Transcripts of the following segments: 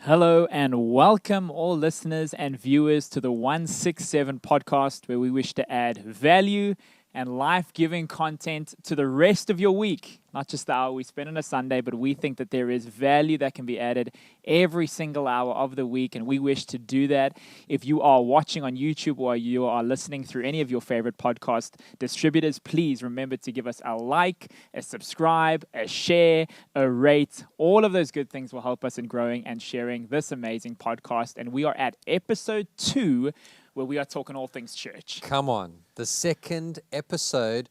Hello and welcome, all listeners and viewers, to the 167 podcast, where we wish to add value and life giving content to the rest of your week. Not just the hour we spend on a Sunday, but we think that there is value that can be added every single hour of the week, and we wish to do that. If you are watching on YouTube or you are listening through any of your favorite podcast distributors, please remember to give us a like, a subscribe, a share, a rate. All of those good things will help us in growing and sharing this amazing podcast. And we are at episode 2, where we are talking all things church. Come on, the second episode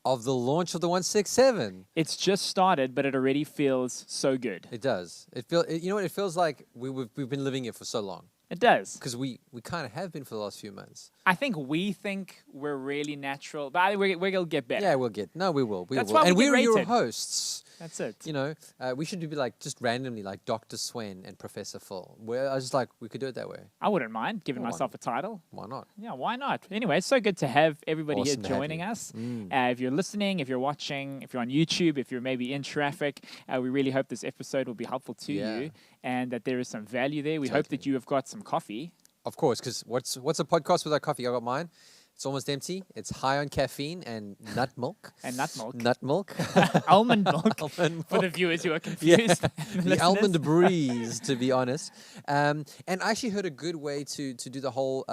of the launch of the 167. It's just started, but it already feels so good. It does. You know what? It feels like we've been living it for so long. It does. Because we kind of have been for the last few months. I think we're really natural, but I think we're going to get better. Yeah, we will. That's will. why we and get we're your rated. hosts. That's it. You know, we should be like just randomly like Dr. Swen and Professor Phil. Where I was just like, we could do it that way. I wouldn't mind giving Why myself a title. Why not? Yeah, why not? Anyway, it's so good to have everybody Awesome to here have joining you. us. If you're listening, if you're watching, if you're on YouTube, if you're maybe in traffic, we really hope this episode will be helpful to you and that there is some value there. We hope that you have got some coffee. Of course, because what's a podcast without coffee? I got mine. It's almost empty. It's high on caffeine and nut milk. And nut milk. Nut milk. Almond milk. Almond For the milk. viewers who are confused. The almond breeze, to be honest. And I actually heard a good way to do the whole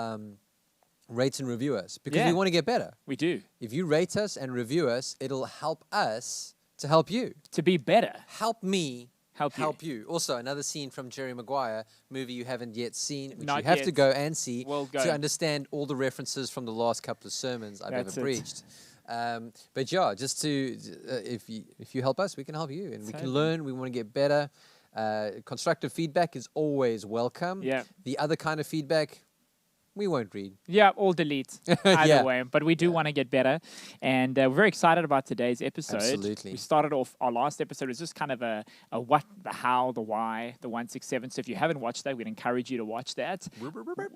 rate and review us, because Yeah. we want to get better. We do. If you rate us and review us, it'll help us to help you. To be better. Help me Help you. you. Also, another scene from Jerry Maguire, movie you haven't yet seen, which Not you have yet. to go and see We'll go. to understand all the references from the last couple of sermons I've That's ever it. preached. But yeah, just to if you help us, we can help you, and we can Totally. learn. We want to get better. Constructive feedback is always welcome. Yeah. The other kind of feedback, we won't read. Yeah, all delete. Either Yeah. way. But we do want to get better. And we're very excited about today's episode. Absolutely. We started off, our last episode was just kind of a what, the how, the why, the 167. So if you haven't watched that, we'd encourage you to watch that.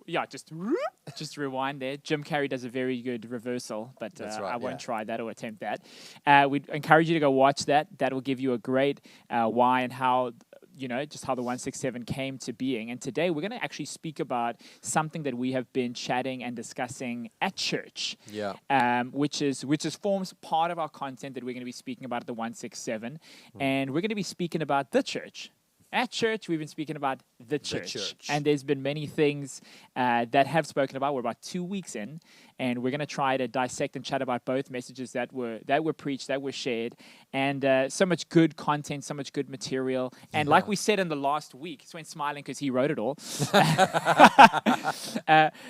Yeah, just rewind there. Jim Carrey does a very good reversal, but That's right, I won't yeah. try that or attempt that. We'd encourage you to go watch that. That will give you a great why and how, just how the 167 came to being. And today we're going to actually speak about something that we have been chatting and discussing at church. Yeah. Which forms part of our content that we're going to be speaking about at the 167. And we're going to be speaking about the church. At church, we've been speaking about the church. And there's been many things that have spoken about. We're about 2 weeks in, and we're going to try to dissect and chat about both messages that were preached, that were shared, and so much good content, so much good material. And like we said in the last week, Swen's smiling because he wrote it all.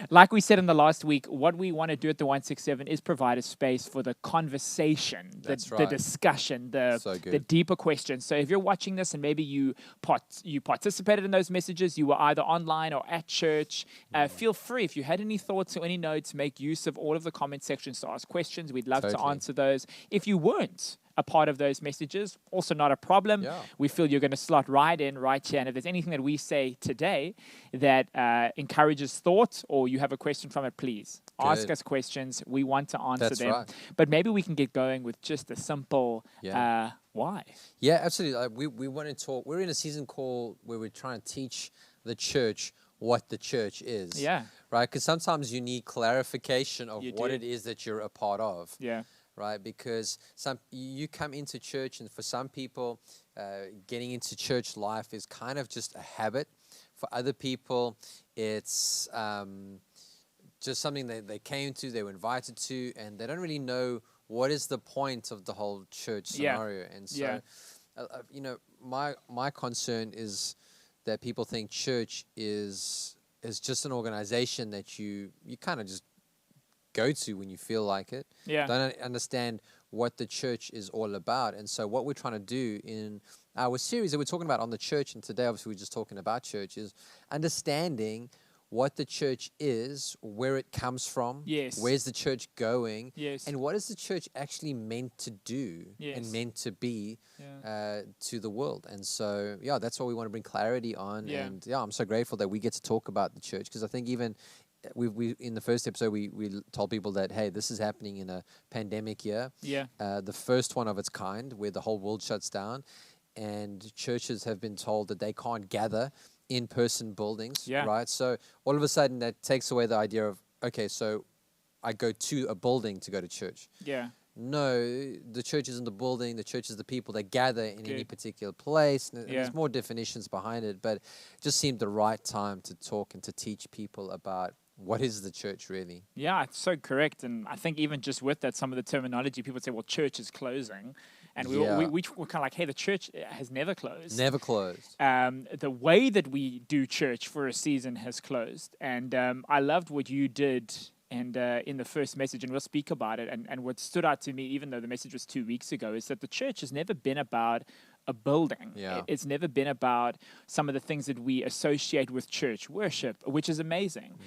Like we said in the last week, what we want to do at the 167 is provide a space for the conversation, That's the right. discussion, So good. the deeper questions. So if you're watching this and maybe you participated in those messages, you were either online or at church, feel free. If you had any thoughts or any notes, make use of all of the comment sections to ask questions. We'd love to Totally. answer those. If you weren't a part of those messages, also not a problem. Yeah. We feel you're going to slot right in, right here. And if there's anything that we say today that encourages thought or you have a question from it, please ask Good. us questions. We want to answer That's them. right. But maybe we can get going with just a simple Yeah. why. Yeah, absolutely. We want to talk. We're in a season called where we're trying to teach the church what the church is. Yeah. Right? Because sometimes you need clarification of You what do. it is that you're a part of. Yeah. Right? Because you come into church, and for some people, getting into church life is kind of just a habit. For other people, it's just something that they came to, they were invited to, and they don't really know what is the point of the whole church Yeah. scenario. And so, my concern is that people think church is just an organization that you kind of just go to when you feel like it. Yeah. Don't understand what the church is all about. And so what we're trying to do in our series that we're talking about on the church, and today obviously we're just talking about church, is understanding what the church is, where it comes from, Yes. where's the church going, Yes. and what is the church actually meant to do Yes. and meant to be Yeah. to the world. And so, that's what we want to bring clarity on. Yeah. And I'm so grateful that we get to talk about the church, because I think even we in the first episode we told people that, hey, this is happening in a pandemic year, Yeah. the first one of its kind, where the whole world shuts down, and churches have been told that they can't gather in-person buildings, Yeah. right? So all of a sudden that takes away the idea of, okay, so I go to a building to go to church. Yeah. No, the church isn't the building. The church is the people that gather in any Good. particular place. And Yeah. there's more definitions behind it, but it just seemed the right time to talk and to teach people about what is the church really. Yeah, it's so correct. And I think even just with that, some of the terminology, people say, well, church is closing. And we Yeah. were kind of like, hey, the church has never closed. Never closed. The way that we do church for a season has closed. And I loved what you did and in the first message, and we'll speak about it. And what stood out to me, even though the message was 2 weeks ago, is that the church has never been about a building. Yeah. It's never been about some of the things that we associate with church worship, which is amazing.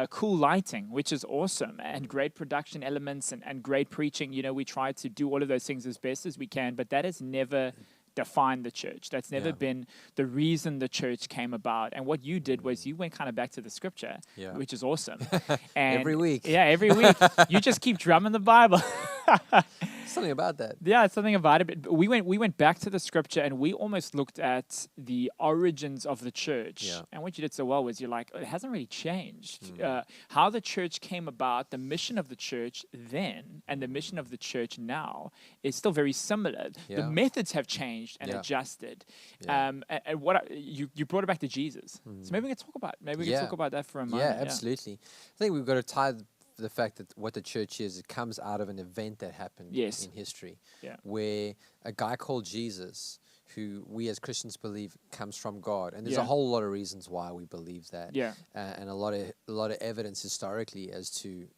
Cool lighting, which is awesome, and great production elements and great preaching. You know, we try to do all of those things as best as we can, but that has never defined the church. That's never Yeah. been the reason the church came about. And what you did was you went kind of back to the scripture, Yeah. which is awesome. And Every week. Yeah, every week. You just keep drumming the Bible. Something about that. Yeah, it's something about it. But we went back to the scripture and we almost looked at the origins of the church. Yeah. And what you did so well was you're like, it hasn't really changed. How the church came about, the mission of the church then and the mission of the church now is still very similar. The Yeah. methods have changed and Yeah. adjusted. Yeah. And what you brought it back to Jesus. So maybe we can talk about Yeah. talk about that for a moment. Yeah, absolutely. I think we've got to tie the fact that what the church is, it comes out of an event that happened Yes. in history, Yeah. where a guy called Jesus, who we as Christians believe comes from God, and there's Yeah. a whole lot of reasons why we believe that, Yeah. and a lot of evidence historically as to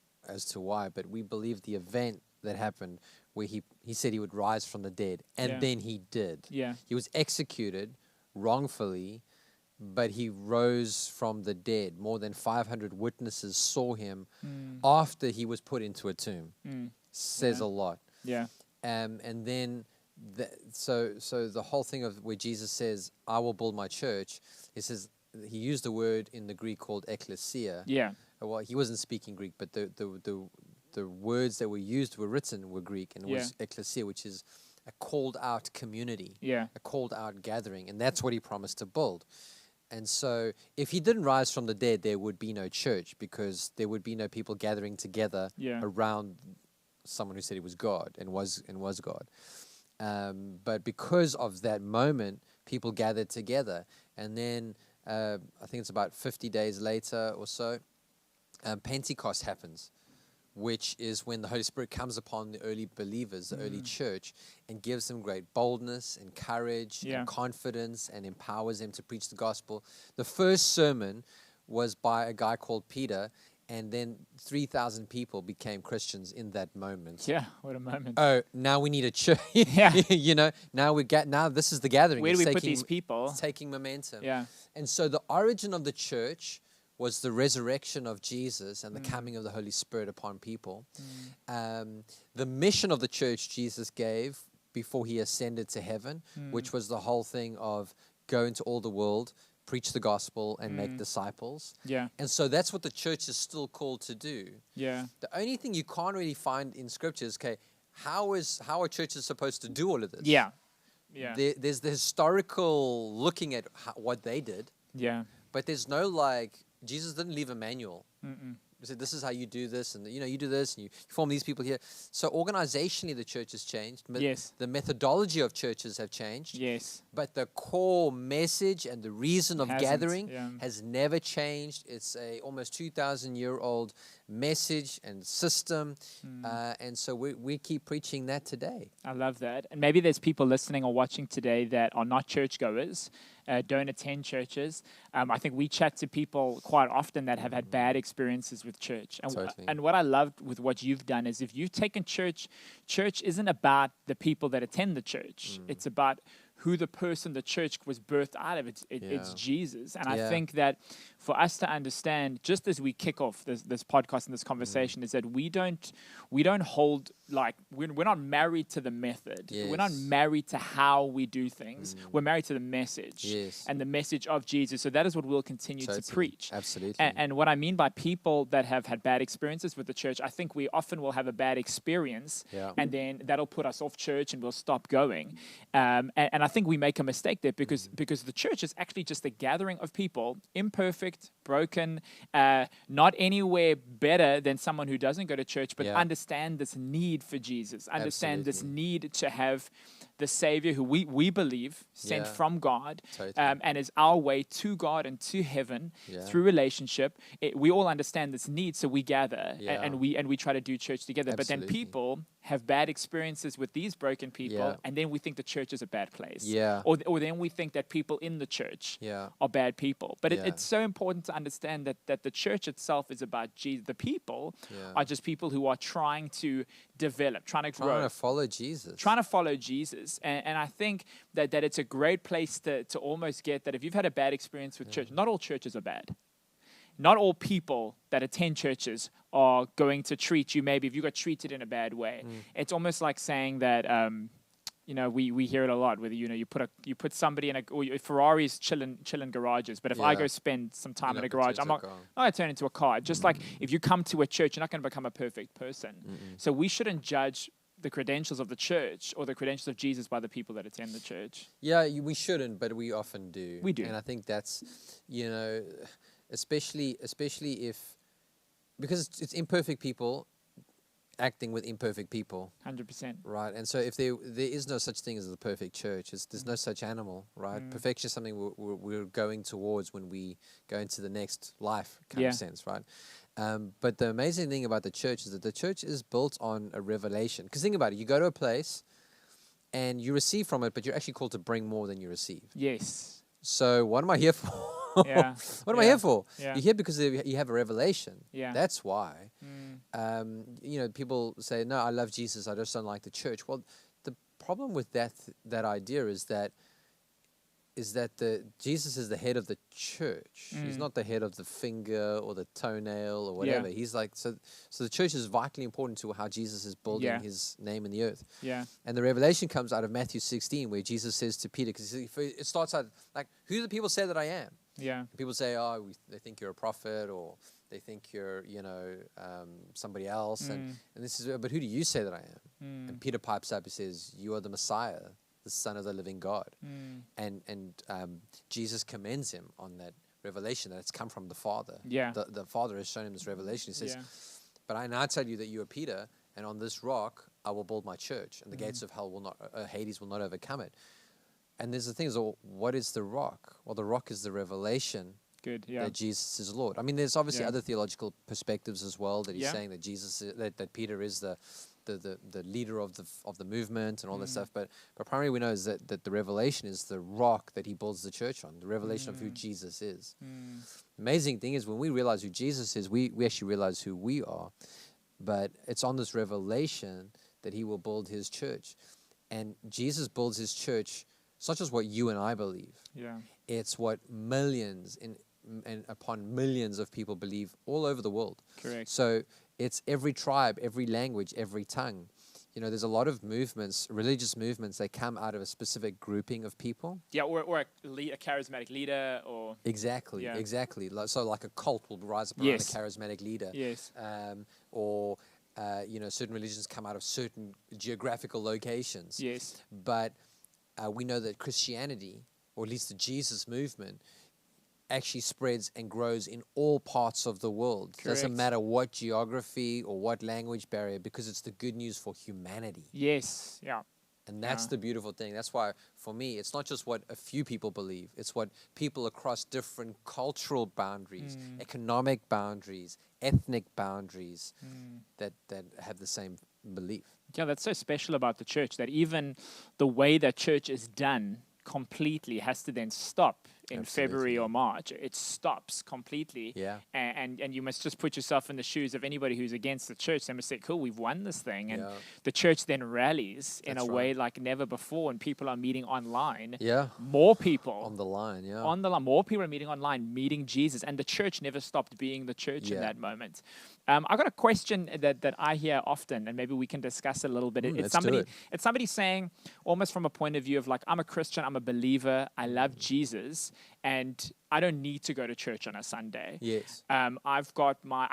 why. But we believe the event that happened, where he said he would rise from the dead, and Yeah. then he did. Yeah. He was executed wrongfully, but he rose from the dead. More than 500 witnesses saw him after he was put into a tomb. Says Yeah. a lot. Yeah. And then, so the whole thing of where Jesus says, "I will build my church," he used the word in the Greek called ecclesia. Yeah. Well, he wasn't speaking Greek, but the words that were used were written were Greek, and it was ecclesia, which is a called out community, Yeah. a called out gathering, and that's what he promised to build. And so if he didn't rise from the dead, there would be no church, because there would be no people gathering together Yeah. around someone who said he was God and was God. But because of that moment, people gathered together. And then I think it's about 50 days later or so, Pentecost happens, which is when the Holy Spirit comes upon the early believers, the early church, and gives them great boldness and courage Yeah. and confidence, and empowers them to preach the gospel. The first sermon was by a guy called Peter, and then 3,000 people became Christians in that moment. Yeah. What a moment. Oh, now we need a church. Yeah. Now this is the gathering. Where do It's we put taking- these people? It's taking momentum. Yeah. And so the origin of the church was the resurrection of Jesus and the coming of the Holy Spirit upon people. The mission of the church Jesus gave before he ascended to heaven, which was the whole thing of go into all the world, preach the gospel, and make disciples. Yeah. And so that's what the church is still called to do. Yeah. The only thing you can't really find in scripture is, okay, how are churches supposed to do all of this? Yeah. Yeah. There's the historical looking at what they did, Yeah. but there's no Jesus didn't leave a manual. He said, this is how you do this, and you do this, and you form these people here. So organizationally, the church has changed. Yes. The methodology of churches have changed. Yes. But the core message and the reason of Hasn't, gathering yeah. has never changed. It's a almost 2,000-year-old message and system. And so we keep preaching that today. I love that. And maybe there's people listening or watching today that are not churchgoers, don't attend churches. I think we chat to people quite often that have had bad experiences with church. And, Totally. and what I loved with what you've done is if you've taken church isn't about the people that attend the church. It's about who the person the church was birthed out of. It's Yeah. Jesus. And I Yeah. think that for us to understand, just as we kick off this podcast and this conversation, is that we don't hold like we're not married to the method. We're not Yes. married to how we do things. We're married to the message Yes. and the message of Jesus. So that is what we'll continue to Totally. preach. Absolutely. And what I mean by people that have had bad experiences with the church, I think we often will have a bad experience, Yeah. and then that'll put us off church and we'll stop going. And I think we make a mistake there because the church is actually just a gathering of people, imperfect, broken, not anywhere better than someone who doesn't go to church, but Yeah. understand this need for Jesus, understand this Absolutely. need to have the Savior who we believe sent Yeah. from God, Totally. and is our way to God and to heaven Yeah. through relationship. We all understand this need, so we gather Yeah. and we try to do church together. But then Absolutely. people have bad experiences with these broken people, Yeah. and then we think the church is a bad place. Yeah. Or then we think that people in the church Yeah. are bad people. But Yeah. it's so important to understand that the church itself is about Jesus. The people Yeah. are just people who are trying to develop, trying to grow, Trying to follow Jesus. trying to follow Jesus. And I think that it's a great place to almost get that if you've had a bad experience with church, not all churches are bad. Not all people that attend churches are going to treat you maybe if you got treated in a bad way. It's almost like saying that we hear it a lot. Whether you put somebody in Ferraris chill in garages, but if I Yeah. go spend some time You're in a not gonna garage, turn I'm into a not car. going to turn into a car. Just like if you come to a church, you're not going to become a perfect person. So we shouldn't judge the credentials of the church or the credentials of Jesus by the people that attend the church. Yeah, we shouldn't, but we often do. We do. And I think that's, especially if, because it's imperfect people acting with imperfect people, 100%. right? And so if there is no such thing as the perfect church, there's no such animal, right? Perfection is something we're going towards when we go into the next life, kind Yeah. of sense, right? But the amazing thing about the church is that the church is built on a revelation. Because think about it, you go to a place and you receive from it, but you're actually called to bring more than you receive. Yes. So what am I here for? Yeah. What am I here for? Yeah. You're here because you have a revelation. Yeah. That's why. People say, no, I love Jesus, I just don't like the church. Well, the problem with that idea is that Jesus is the head of the church. He's not the head of the finger or the toenail or whatever. Yeah. He's like, so the church is vitally important to how Jesus is building Yeah. his name in the earth. Yeah. And the revelation comes out of Matthew 16, where Jesus says to Peter, because it starts out like, who do the people say that I am? Yeah. People say, they think you're a prophet, or they think you're, somebody else. And this is, but who do you say that I am? And Peter pipes up, he says, you are the Messiah, the Son of the living God. And Jesus commends him on that revelation that it's come from the Father. Yeah. The Father has shown him this revelation. He says, Yeah. but I now tell you that you are Peter, and on this rock I will build my church, and the gates of hell will not, Hades will not overcome it. And there's the thing is, what is the rock? Well, the rock is the revelation Good. Yeah. that Jesus is Lord. I mean, there's obviously Yeah. other theological perspectives as well, that he's Yeah. saying that that Peter is the leader of the movement and all that stuff. But primarily we know is that the revelation is the rock that he builds the church on, the revelation of who Jesus is. Amazing thing is when we realize who Jesus is, we actually realize who we are. But it's on this revelation that he will build his church. And Jesus builds his church. It's not just what you and I believe. Yeah. It's what millions and upon millions of people believe all over the world. Correct. So it's every tribe, every language, every tongue. There's a lot of movements, religious movements, that come out of a specific grouping of people. Yeah, or a charismatic leader, or Exactly, Yeah. exactly. So like a cult will rise up around Yes. a charismatic leader. yes, Or certain religions come out of certain geographical locations. yes, But we know that Christianity, or at least the Jesus movement, actually spreads and grows in all parts of the world. It doesn't Correct. matter what geography or what language barrier, because it's the good news for humanity. yes, yeah, And that's Yeah. the beautiful thing. That's why, for me, it's not just what a few people believe. It's what people across different cultural boundaries, economic boundaries, ethnic boundaries, that have the same belief. yeah. That's so special about the church, that even the way that church is done completely has to then stop in February or March. It stops completely. Yeah. And you must just put yourself in the shoes of anybody who's against the church. They must say, cool, we've won this thing. And Yeah. the church then rallies in That's a way like never before, and people are meeting online. Yeah. More people On the line, yeah. on the line. More people are meeting online, meeting Jesus. And the church never stopped being the church in Yeah. that moment. I got a question that I hear often, and maybe we can discuss it a little bit. Let's do it. It's somebody saying, almost from a point of view of like, I'm a Christian, I'm a believer, I love Jesus, and I don't need to go to church on a Sunday. Yes. I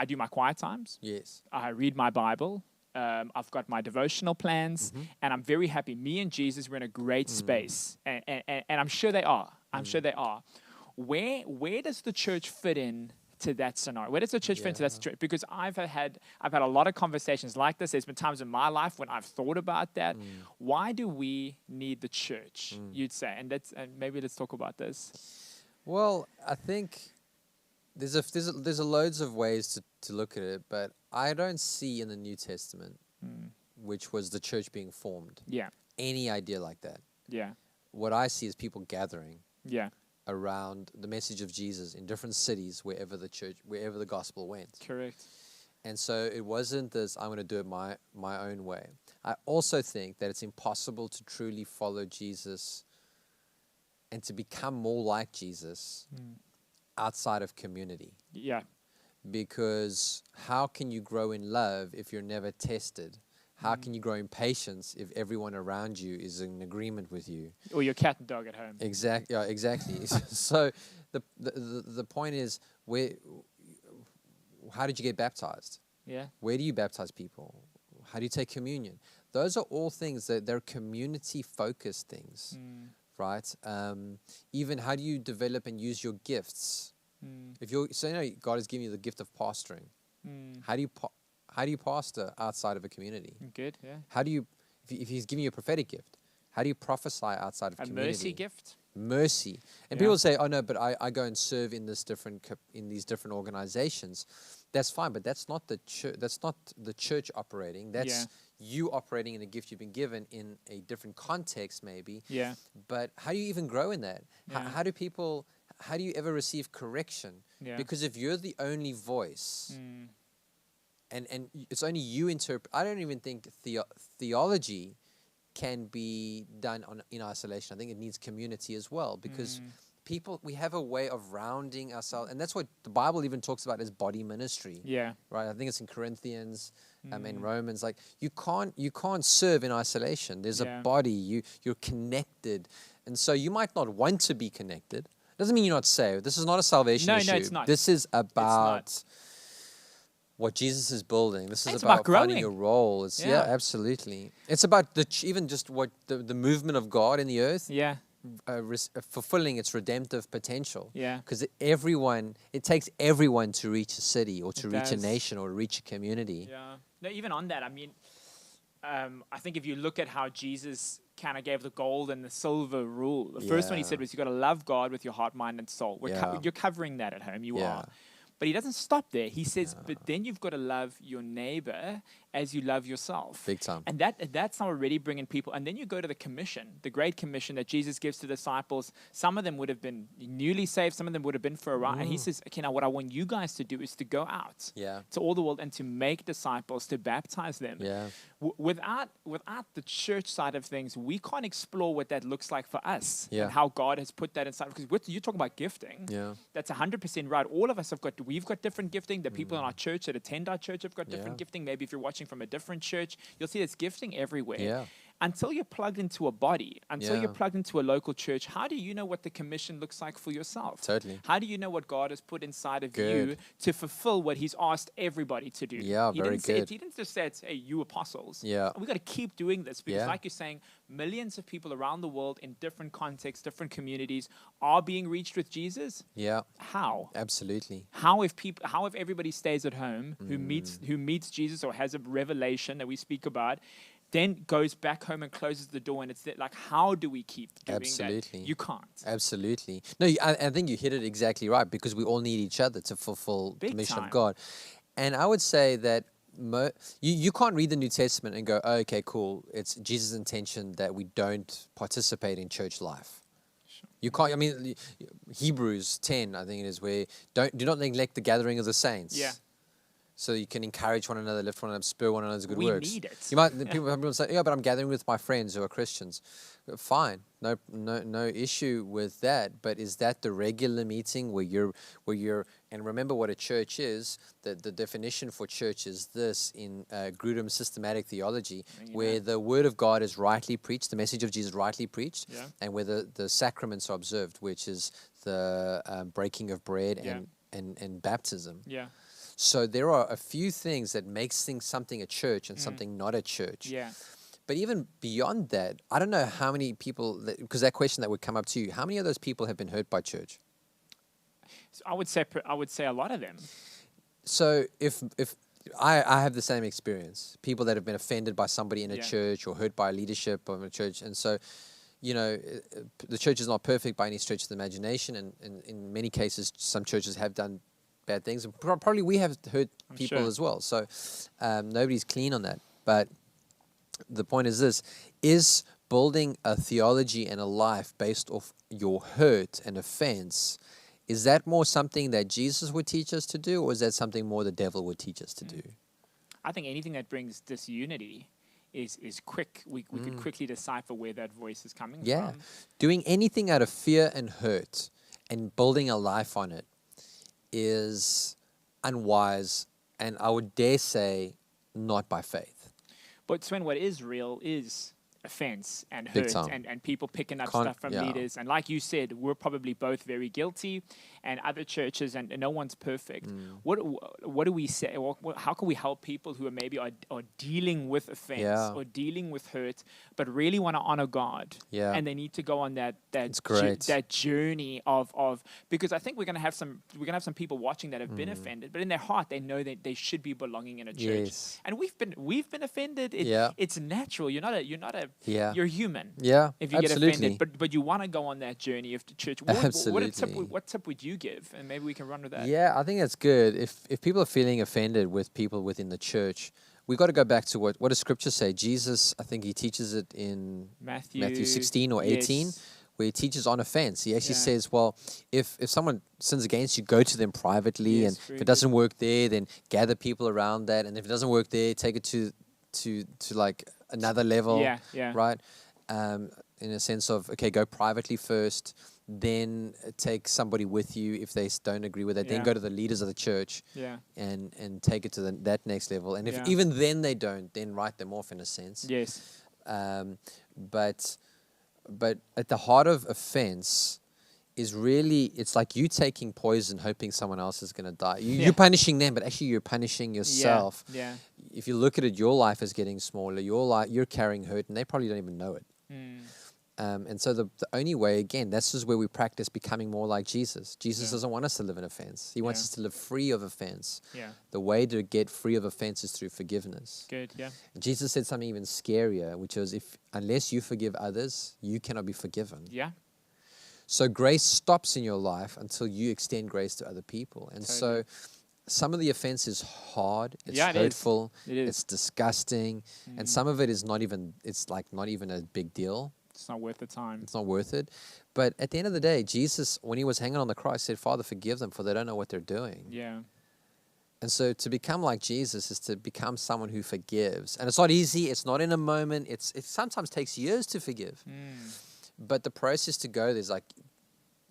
do my quiet times. Yes. I read my Bible. I've got my devotional plans, and I'm very happy. Me and Jesus, we're in a great space, and I'm sure they are. I'm sure they are. Where does the church fit in to that scenario? Where does the church fit into that situation? Because I've had a lot of conversations like this. There's been times in my life when I've thought about that. Why do we need the church? You'd say, and maybe let's talk about this. Well, I think there's a loads of ways to look at it, but I don't see in the New Testament, which was the church being formed, any idea like that. Yeah. What I see is people gathering. Yeah. Around the message of Jesus in different cities wherever the gospel went. Correct. And so it wasn't this, I'm going to do it my own way. I also think that it's impossible to truly follow Jesus and to become more like Jesus outside of community. Yeah. Because how can you grow in love if you're never tested? How can you grow in patience if everyone around you is in agreement with you? Or your cat and dog at home. Exactly. Yeah, exactly. So the point is, how did you get baptized? Yeah. Where do you baptize people? How do you take communion? Those are all things that they're community-focused things, right? Even how do you develop and use your gifts? If God has given you the gift of pastoring. How do you pastor outside of a community? Good, yeah. How do you, if He's giving you a prophetic gift, how do you prophesy outside of community? A mercy gift? Mercy. And people say, oh no, but I go and serve in these different organizations. That's fine, but that's not the church. That's not the church operating. That's you operating in a gift you've been given in a different context, maybe. Yeah. But how do you even grow in that? Yeah. How do you ever receive correction? Yeah. Because if you're the only voice, and it's only you interpret. I don't even think theology can be done in isolation. I think it needs community as well, because we have a way of rounding ourselves, and that's what the Bible even talks about as body ministry. Yeah. Right. I think it's in Corinthians and Romans. Like you can't serve in isolation. There's a body. You're connected, and so you might not want to be connected. Doesn't mean you're not saved. This is not a salvation issue. No, it's not. This is about what Jesus is building. This is about finding growing. your role. It's absolutely. It's about even just what the movement of God in the earth. Yeah. Fulfilling its redemptive potential. Yeah. Because it takes everyone to reach a city or to reach a nation or to reach a community. Yeah. No, even on that, I mean, I think if you look at how Jesus kind of gave the gold and the silver rule, the first one he said was you got to love God with your heart, mind, and soul. You're covering that at home. You are. But he doesn't stop there. He says, but then you've got to love your neighbor as you love yourself. Big time. And that's already bringing people. And then you go to the commission, the great commission that Jesus gives to the disciples. Some of them would have been newly saved. Some of them would have been for a while. And he says, okay, now what I want you guys to do is to go out to all the world and to make disciples, to baptize them. Yeah. Without the church side of things, we can't explore what that looks like for us and Yeah. how God has put that inside. Because you're talking about gifting. Yeah. That's 100% right. All of us we've got different gifting. The people in our church that attend our church have got different gifting. Maybe if you're watching from a different church, you'll see there's gifting everywhere. Yeah. Until you're plugged into a body, until you're plugged into a local church, how do you know what the commission looks like for yourself? Totally. How do you know what God has put inside of you to fulfill what He's asked everybody to do? Yeah, He very didn't say good. He didn't just say, hey, you apostles. Yeah. We've got to keep doing this because, Yeah. like you're saying, millions of people around the world in different contexts, different communities are being reached with Jesus. Yeah. How? Absolutely. How if everybody stays at home who meets Jesus or has a revelation that we speak about, then goes back home and closes the door, and it's like, how do we keep doing Absolutely. that? You can't. Absolutely. No, I think you hit it exactly right, because we all need each other to fulfill the Big mission time. of God. And I would say that you can't read the New Testament and go, oh, okay, cool. It's Jesus' intention that we don't participate in church life. Sure. You can't. I mean, Hebrews 10, I think it is, where do not neglect the gathering of the saints. Yeah. so you can encourage one another, lift one another, spur one another's good We works. need it. You might people say, yeah, but I'm gathering with my friends who are Christians. Fine, no issue with that. But is that the regular meeting where you're and remember what a church is? The definition for church is this in Grudem systematic theology, where the word of God is rightly preached, the message of Jesus rightly preached, and where the sacraments are observed, which is the breaking of bread and baptism. Yeah. So there are a few things that makes something a church and something not a church. Yeah. But even beyond that, I don't know how many people, because that question that would come up to you, how many of those people have been hurt by church? So I would say a lot of them. So if I have the same experience, people that have been offended by somebody in a church or hurt by leadership of a church, and so, you know, the church is not perfect by any stretch of the imagination, and in many cases, some churches have done bad things, and probably we have hurt people as well. So nobody's clean on that. But the point is this: is building a theology and a life based off your hurt and offense, is that more something that Jesus would teach us to do, or is that something more the devil would teach us to do? I think anything that brings disunity is quick. We could quickly decipher where that voice is coming from. Doing anything out of fear and hurt and building a life on it is unwise, and I would dare say not by faith. But Sven, what is real is offense and hurt and people picking up stuff from leaders. And like you said, we're probably both very guilty, and other churches, and no one's perfect. What do we say? How can we help people who are maybe are dealing with offense or dealing with hurt, but really want to honor God? And they need to go on that journey of because I think we're gonna have some people watching that have been offended, but in their heart they know that they should be belonging in a church. And we've been offended. It's natural. You're you're human. If you get offended, but you want to go on that journey of the church. What tip would you give? And maybe we can run with that. Yeah, I think that's good. If people are feeling offended with people within the church, we got to go back to what does Scripture say? Jesus, I think he teaches it in Matthew 16 or 18, where he teaches on offense. He actually says, well, if someone sins against you, go to them privately, and if it doesn't work there, then gather people around that, and if it doesn't work there, take it to like another level, right? In a sense of, okay, go privately first, then take somebody with you if they don't agree with it, then go to the leaders of the church and take it to that next level. And if even then they don't, then write them off in a sense. But at the heart of offense is really, it's like you taking poison hoping someone else is going to die. You're punishing them, but actually you're punishing yourself. If you look at it, your life is getting smaller. You're carrying hurt, and they probably don't even know it. And so the only way, again, this is where we practice becoming more like Jesus. Jesus doesn't want us to live in offense. He wants us to live free of offense. The way to get free of offense is through forgiveness. Jesus said something even scarier, which was, unless you forgive others, you cannot be forgiven. So grace stops in your life until you extend grace to other people. And so some of the offense is hard, it's hurtful, it's disgusting, and some of it is not even a big deal. It's not worth the time. It's not worth it. But at the end of the day, Jesus, when he was hanging on the cross, said, Father, forgive them, for they don't know what they're doing. And so to become like Jesus is to become someone who forgives. And it's not easy. It's not in a moment. It sometimes takes years to forgive. But the process to go there's like,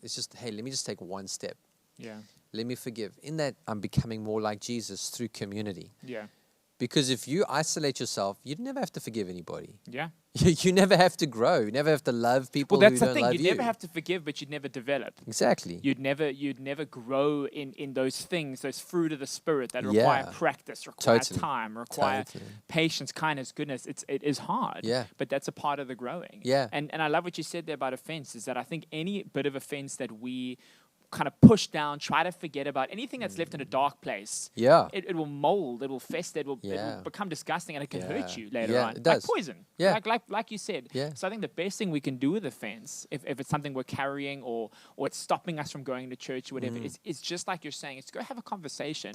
it's just, hey, let me just take one step. Let me forgive. In that, I'm becoming more like Jesus through community. Because if you isolate yourself, you'd never have to forgive anybody. You never have to grow. You never have to love people who don't love you. Well, that's the thing. You'd never have to forgive, but you'd never develop. Exactly. You'd never grow in those things, those fruit of the Spirit that require practice, require time, require patience, kindness, goodness. It is hard. But that's a part of the growing. And I love what you said there about offense, is that I think any bit of offense that we kind of push down, try to forget about, anything that's left in a dark place, it will mold, it will fester, it will become disgusting, and it can hurt you later on. It does. Like poison, like you said. So I think the best thing we can do with offense, if it's something we're carrying or it's stopping us from going to church or whatever, it's just like you're saying, it's go have a conversation.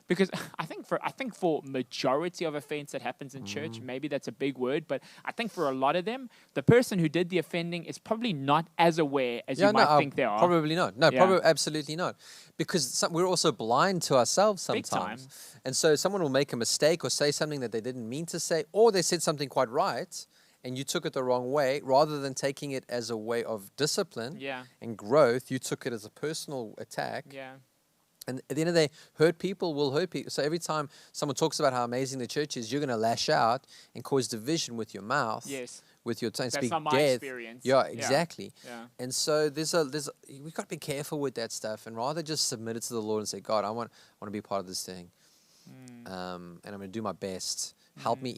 Because I think for majority of offense that happens in church, maybe that's a big word, but I think for a lot of them, the person who did the offending is probably not as aware as you might think they are. Probably not. No, probably No, absolutely not. Because we're also blind to ourselves Big sometimes. time. And so someone will make a mistake or say something that they didn't mean to say, or they said something quite right, and you took it the wrong way. Rather than taking it as a way of discipline Yeah. and growth, you took it as a personal attack. Yeah. And at the end of the day, hurt people will hurt people. So every time someone talks about how amazing the church is, you're going to lash out and cause division with your mouth, Yes. with your tongue, That's speak not my death. experience. Yeah, exactly. Yeah. And so we've got to be careful with that stuff, and rather just submit it to the Lord and say, God, I want to be part of this thing, and I'm going to do my best. Help me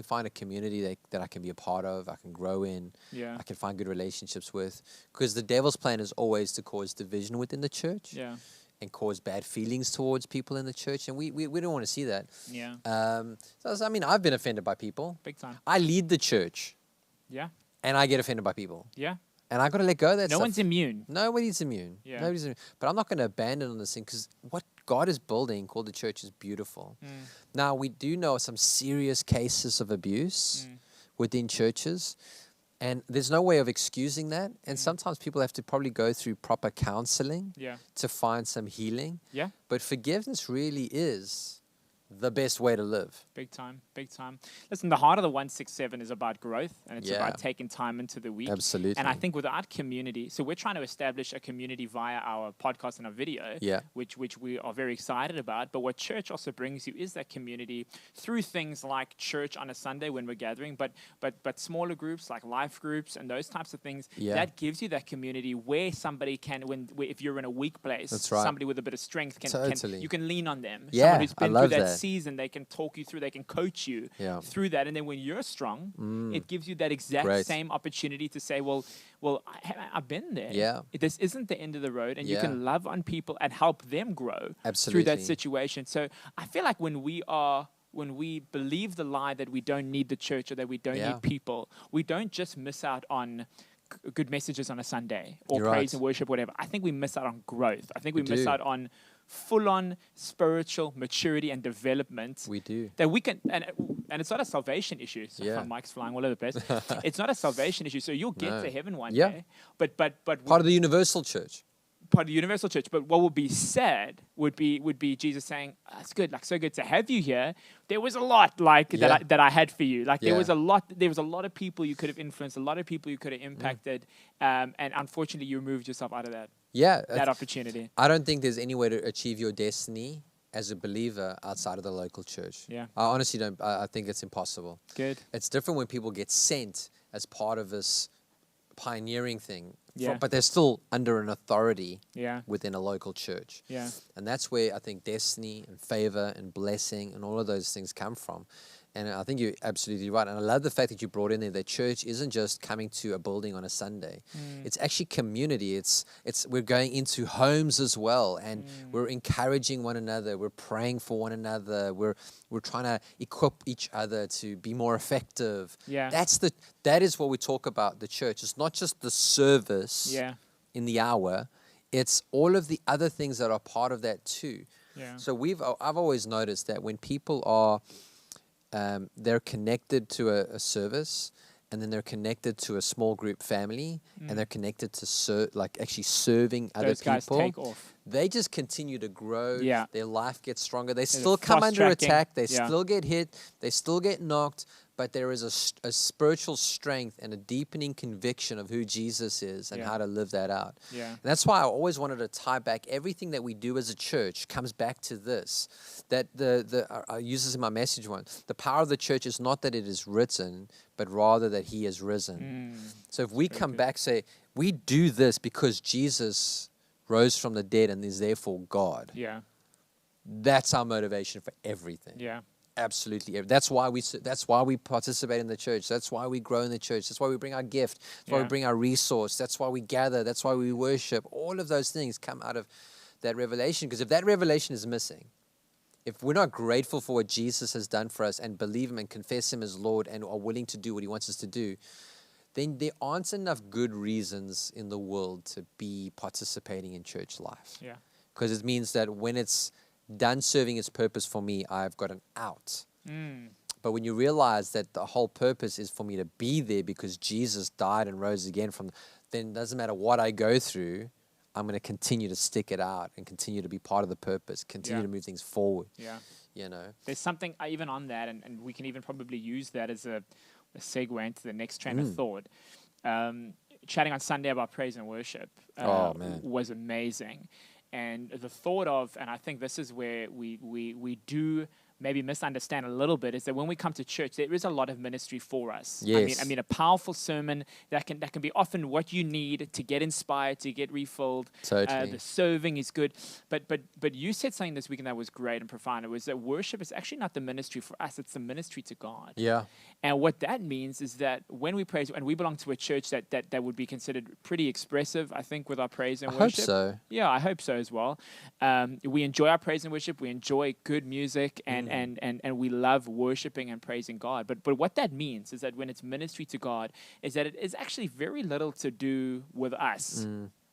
find a community that I can be a part of, I can grow in, Yeah. I can find good relationships with, because the devil's plan is always to cause division within the church. Yeah. And cause bad feelings towards people in the church, and we don't want to see that. Yeah. So I mean, I've been offended by people. Big time. I lead the church, Yeah. and I get offended by people, Yeah. and I got to let go of that No stuff. one's immune. Nobody's immune. Yeah. Nobody's immune. But I'm not going to abandon on this thing, because what God is building, called the church, is beautiful. Now, we do know some serious cases of abuse within churches. And there's no way of excusing that. And sometimes people have to probably go through proper counseling Yeah. to find some healing. Yeah. But forgiveness really is the best way to live. Big time. Big time. Listen, the heart of the 167 is about growth, and it's Yeah. about taking time into the week. Absolutely. And I think without community, so we're trying to establish a community via our podcast and our video, Yeah. which we are very excited about. But what church also brings you is that community through things like church on a Sunday when we're gathering, but smaller groups like life groups and those types of things. Yeah. That gives you that community where somebody can, where if you're in a weak place, That's right. somebody with a bit of strength Totally. you can lean on them. Yeah, Someone who's I been love through that that. season, they can talk you through, they can coach you Yeah. through that. And then when you're strong, it gives you that exact Great. same opportunity to say, well, I've been there. Yeah. This isn't the end of the road, and you Yeah. can love on people and help them grow through that Absolutely. situation. So I feel like when we believe the lie that we don't need the church or that we don't Yeah. need people, we don't just miss out on good messages on a Sunday or You're praise right. and worship, whatever. I think we miss out on growth. I think we We miss do. out on full-on spiritual maturity and development We do. that we can, and it's not a salvation issue. So Yeah. my mic's flying all over the place. It's not a salvation issue. So you'll get No. to heaven one Yeah. day, but Part of the universal church. part of the universal church. But what would be sad would be Jesus saying, "That's good, like so good to have you here. There was a lot like Yeah. that I had for you. Like there Yeah. was a lot of people you could have influenced, a lot of people you could have impacted, and unfortunately you removed yourself out of that Yeah. opportunity." I don't think there's any way to achieve your destiny as a believer outside of the local church. Yeah. I honestly don't. I think it's impossible. Good. It's different when people get sent as part of this pioneering thing, Yeah. but they're still under an authority Yeah. within a local church. Yeah. And that's where I think destiny and favor and blessing and all of those things come from. And I think you're absolutely right. And I love the fact that you brought in there that church isn't just coming to a building on a Sunday. It's actually community. It's we're going into homes as well, and we're encouraging one another. We're praying for one another. We're trying to equip each other to be more effective. Yeah. That is what we talk about the church. It's not just the service Yeah. in the hour. It's all of the other things that are part of that too. Yeah. So I've always noticed that when people are they're connected to a service, and then they're connected to a small group family, and they're connected to actually serving other Those guys people. take off. They just continue to grow. Yeah. Their life gets stronger. They There's a still come under fast-tracking. attack. They Yeah. still get hit. They still get knocked. But there is a spiritual strength and a deepening conviction of who Jesus is and Yeah. how to live that out. Yeah. And that's why I always wanted to tie back everything that we do as a church comes back to this. That I use this in my message one. The power of the church is not that it is written, but rather that He is risen. So if we come good. back, say we do this because Jesus rose from the dead and is therefore God. Yeah. That's our motivation for everything. Yeah. Absolutely. That's why we participate in the church. That's why we grow in the church. That's why we bring our gift. That's why we Yeah. bring our resource. That's why we gather. That's why we worship. All of those things come out of that revelation. Because if that revelation is missing, if we're not grateful for what Jesus has done for us and believe Him and confess Him as Lord and are willing to do what He wants us to do, then there aren't enough good reasons in the world to be participating in church life. Yeah. Because it means that when it's done serving its purpose for me, I've got an out. But when you realize that the whole purpose is for me to be there because Jesus died and rose again then it doesn't matter what I go through, I'm going to continue to stick it out and continue to be part of the purpose, continue Yeah. to move things forward. Yeah. You know. There's something even on that, and we can even probably use that as a segue into the next train of thought. Chatting on Sunday about praise and worship was amazing. And the thought of, and I think this is where we do maybe misunderstand a little bit, is that when we come to church, there is a lot of ministry for us. Yes. I mean, a powerful sermon that can be often what you need to get inspired, to get refilled. Totally. The serving is good, but you said something this weekend that was great and profound. It was that worship is actually not the ministry for us; it's the ministry to God. Yeah. And what that means is that when we praise, and we belong to a church that would be considered pretty expressive, I think, with our praise and worship. I hope so. Yeah, I hope so as well. We enjoy our praise and worship. We enjoy good music, and we love worshiping and praising God. But what that means is that when it's ministry to God, is that it is actually very little to do with us,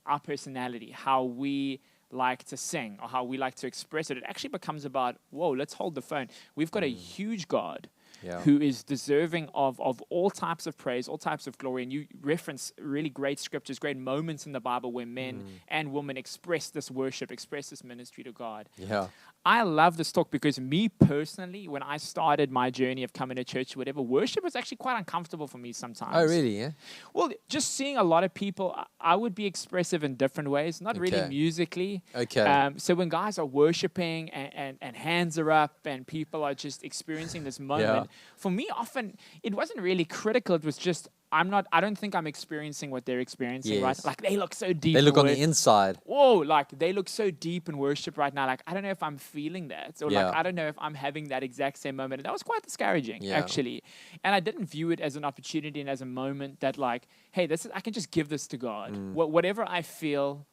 our personality, how we like to sing or how we like to express it. It actually becomes about, whoa, let's hold the phone. We've got a huge God. Yeah. Who is deserving of all types of praise, all types of glory. And you reference really great scriptures, great moments in the Bible where men and women express this worship, express this ministry to God. Yeah. I love this talk because me personally, when I started my journey of coming to church, whatever, worship was actually quite uncomfortable for me sometimes. Oh, really? Yeah. Well, just seeing a lot of people, I would be expressive in different ways, not really musically. Okay. So when guys are worshiping and hands are up and people are just experiencing this moment, for me, often it wasn't really critical. It was just, I don't think I'm experiencing what they're experiencing, right? Like they look so deep. They look on the inside. Whoa, like they look so deep in worship right now. Like, I don't know if I'm feeling that. Or like, I don't know if I'm having that exact same moment. And that was quite discouraging, actually. And I didn't view it as an opportunity and as a moment that like, hey, I can just give this to God. Whatever I feel,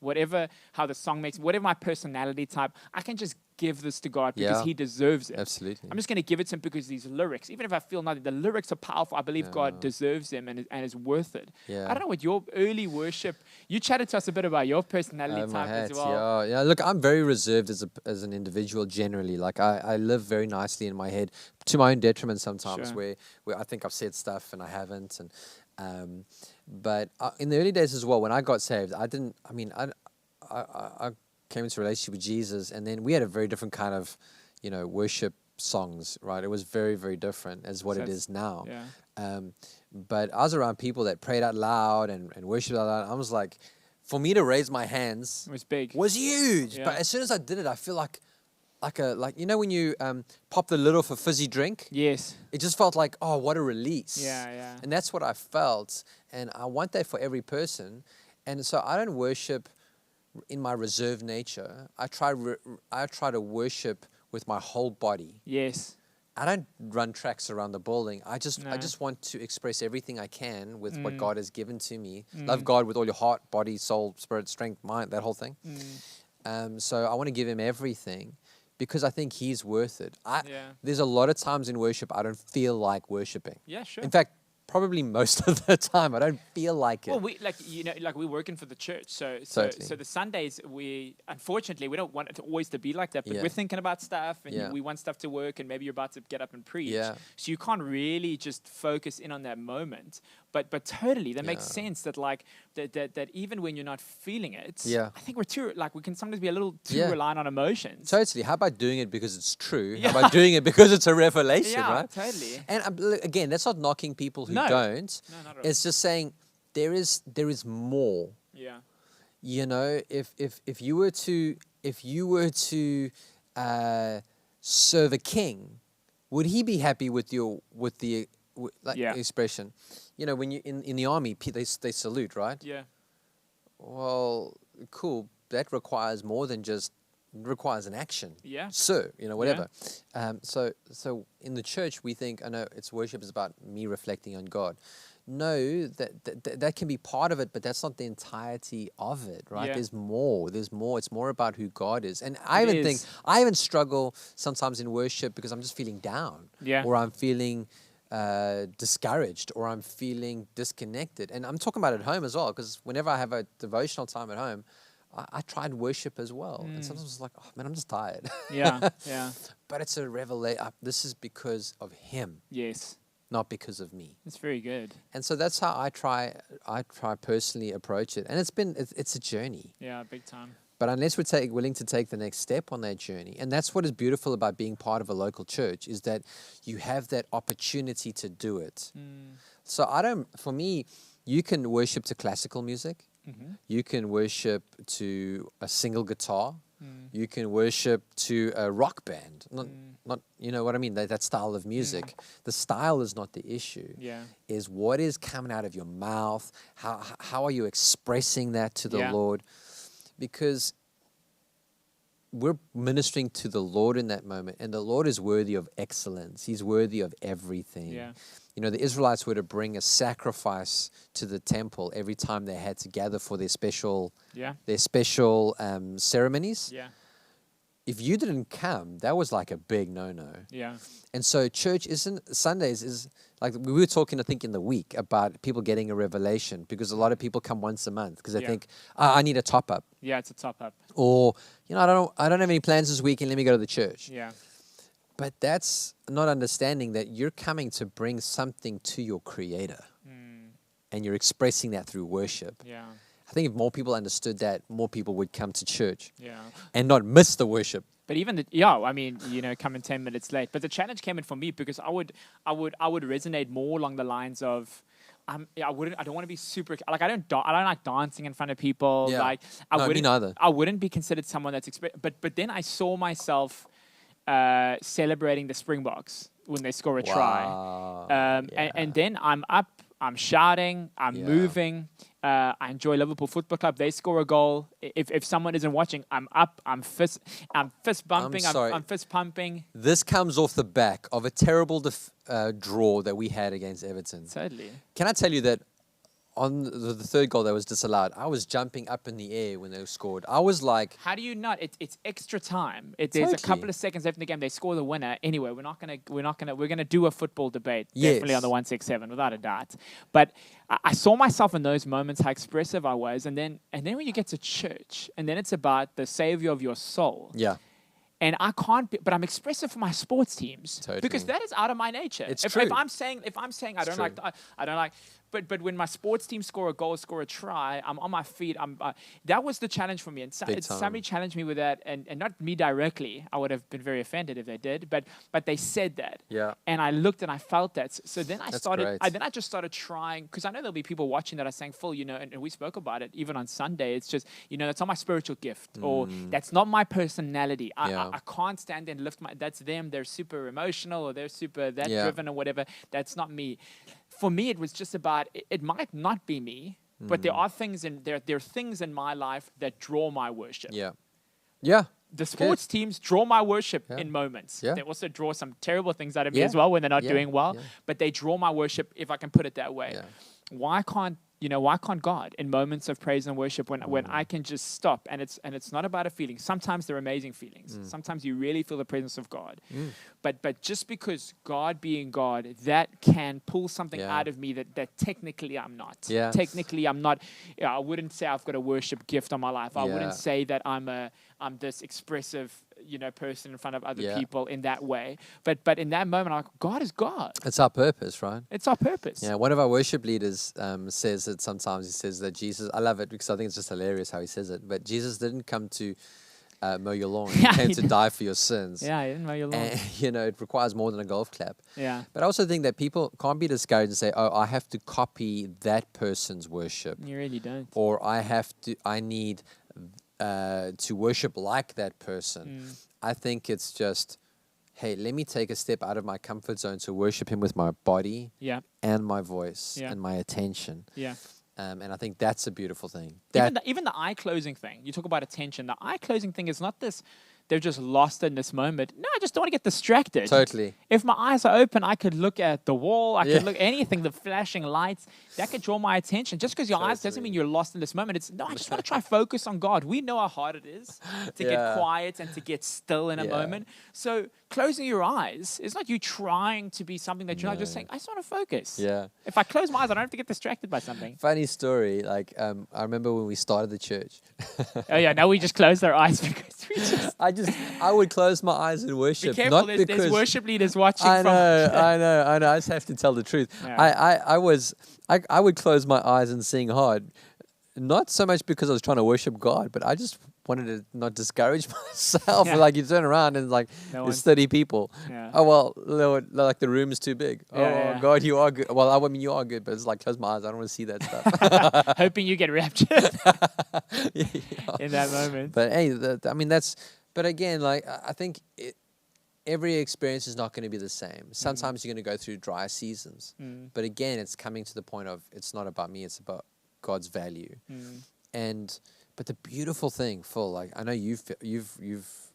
how the song makes, whatever my personality type, I can just give this to God because He deserves it. Absolutely. I'm just going to give it to Him because these lyrics, even if I feel nothing, the lyrics are powerful. I believe God deserves them and is worth it. I don't know what your early worship, you chatted to us a bit about your personality type as well. Yeah. Look, I'm very reserved as an individual generally. Like I live very nicely in my head to my own detriment sometimes where I think I've said stuff and I haven't. And but in the early days as well, when I got saved, I came into a relationship with Jesus, and then we had a very different kind of, worship songs, right? It was very, very different as what it is now. Yeah. But I was around people that prayed out loud and worshiped out loud. I was like, for me to raise my hands It was big. was huge. Yeah. But as soon as I did it, I feel like when you pop the lid off a fizzy drink? Yes. It just felt like, oh, what a release. Yeah. And that's what I felt. And I want that for every person. And so I don't worship in my reserved nature. I try to worship with my whole body. Yes. I don't run tracks around the building. I just want to express everything I can with what God has given to me. Love God with all your heart, body, soul, spirit, strength, mind, that whole thing. So I want to give Him everything because I think He's worth it. There's a lot of times in worship I don't feel like worshiping. Yeah, sure. In fact, probably most of the time I don't feel like it. Well, we're working for the church, so the Sundays unfortunately we don't want it always to be like that, but we're thinking about stuff and we want stuff to work, and maybe you're about to get up and preach, so you can't really just focus in on that moment. But totally, that makes sense. That like that even when you're not feeling it, I think we can sometimes be a little too reliant on emotions. Totally. How about doing it because it's true? How about doing it because it's a revelation, right? Totally. And again, that's not knocking people who don't. No, not at all. It's just saying there is more. Yeah. If you were to serve a king, would he be happy with the expression? When you in the army, they salute, right? Yeah. Well, cool. That requires more than just requires an action. Yeah. Sir, whatever. So in the church, we think, I know it's worship is about me reflecting on God. No, that can be part of it, but that's not the entirety of it, right? Yeah. There's more. It's more about who God is. And I even struggle sometimes in worship because I'm just feeling down. Yeah. Or I'm feeling discouraged, or I'm feeling disconnected. And I'm talking about at home as well, because whenever I have a devotional time at home, I tried worship as well. And sometimes it's like, oh man, I'm just tired. Yeah. But it's a revelation. This is because of Him. Yes. not because of me. It's very good. And so that's how I try personally approach it. And it's a journey. Yeah, big time. But unless we're willing to take the next step on that journey, and that's what is beautiful about being part of a local church, is that you have that opportunity to do it. So for me, you can worship to classical music. You can worship to a single guitar. You can worship to a rock band. Not you know what I mean? That style of music. The style is not the issue. Yeah. Is what is coming out of your mouth. How are you expressing that to the Lord? Because we're ministering to the Lord in that moment, and the Lord is worthy of excellence. He's worthy of everything. Yeah. You know, the Israelites were to bring a sacrifice to the temple every time they had to gather for their special ceremonies. Yeah. If you didn't come, that was like a big no-no. Yeah. And so Sundays is like, we were talking, I think, in the week about people getting a revelation, because a lot of people come once a month because they think, I need a top up. Yeah, it's a top up. Or, I don't have any plans this weekend, let me go to the church. Yeah. But that's not understanding that you're coming to bring something to your Creator. And you're expressing that through worship. Yeah. I think if more people understood that, more people would come to church. Yeah. And not miss the worship. But even coming 10 minutes late. But the challenge came in for me because I would resonate more along the lines of, I don't want to be super, like, I don't like dancing in front of people. Yeah. Like, Me neither. I wouldn't be considered someone that's, but then I saw myself celebrating the Springboks when they score a try. And then I'm up, I'm shouting, I'm moving. I enjoy Liverpool Football Club. They score a goal. If someone isn't watching, I'm up, I'm fist bumping, I'm fist pumping. This comes off the back of a terrible draw that we had against Everton. Totally. Can I tell you that on the third goal that was disallowed, I was jumping up in the air when they scored. I was like, how do you not? It's extra time. There's a couple of seconds left in the game. They score the winner. Anyway, we're gonna do a football debate. Definitely on the 167, without a doubt. But I saw myself in those moments, how expressive I was, and then when you get to church, and then it's about the savior of your soul. Yeah. And I can't be, but I'm expressive for my sports teams. Totally. Because that is out of my nature. If I'm saying I don't like, but when my sports team score a goal, score a try, I'm on my feet. That was the challenge for me. And somebody challenged me with that, and not me directly. I would have been very offended if they did, but they said that. Yeah. And I looked and I felt that. So then I just started trying, because I know there'll be people watching that are saying, Phil, and we spoke about it even on Sunday. It's just, that's not my spiritual gift, or that's not my personality. I can't stand and lift that's them. They're super emotional, or they're super driven or whatever. That's not me. For me, it was just about, it might not be me, but there are things there are things in my life that draw my worship. Yeah. Yeah. The sports teams draw my worship in moments. Yeah. They also draw some terrible things out of me as well when they're not doing well, but they draw my worship, if I can put it that way. Yeah. Why can't God in moments of praise and worship when I can just stop, and it's not about a feeling. Sometimes they're amazing feelings. Sometimes you really feel the presence of God. But just because God being God, that can pull something out of me that technically I'm not. Yeah. Technically I'm not. I wouldn't say I've got a worship gift on my life. I wouldn't say that I'm this expressive person in front of other people in that way. But in that moment, I'm like, God is God. It's our purpose, right? It's our purpose. Yeah, one of our worship leaders says that sometimes he says that Jesus, I love it because I think it's just hilarious how he says it, but Jesus didn't come to mow your lawn. He came to die for your sins. Yeah, he didn't mow your lawn. And, it requires more than a golf clap. Yeah. But I also think that people can't be discouraged and say, oh, I have to copy that person's worship. You really don't. Or I need to worship like that person. I think it's just, hey, let me take a step out of my comfort zone to worship him with my body and my voice and my attention. Yeah. And I think that's a beautiful thing. Even the eye closing thing, you talk about attention. The eye closing thing is not this, they're just lost in this moment. No, I just don't want to get distracted. Totally. If my eyes are open, I could look at the wall. I could look anything, the flashing lights. That could draw my attention. Just because your eyes doesn't mean you're lost in this moment. I just want to try focus on God. We know how hard it is to get quiet and to get still in a moment. So closing your eyes is not you trying to be something that you're not, just saying, I just want to focus. Yeah. If I close my eyes, I don't have to get distracted by something. Funny story. I remember when we started the church. Oh yeah, now we just close our eyes because we I would close my eyes and Be worship, careful, not there's because worship leaders watching I from. know, I know, I know. I just have to tell the truth. Yeah. I would close my eyes and sing hard, not so much because I was trying to worship God, but I just wanted to not discourage myself. Yeah. Like you turn around and like No there's one's- 30 people. Yeah. Oh well, Lord, like the room is too big. Yeah, Oh yeah. God, you are good. Well, I mean you are good, but it's like close my eyes. I don't want to see that stuff. Hoping you get raptured Yeah. in that moment. But hey, I mean that's. But again, like I think every experience is not going to be the same. Sometimes you're going to go through dry seasons. But again, it's coming to the point of it's not about me; it's about God's value. But the beautiful thing, Phil, like I know you've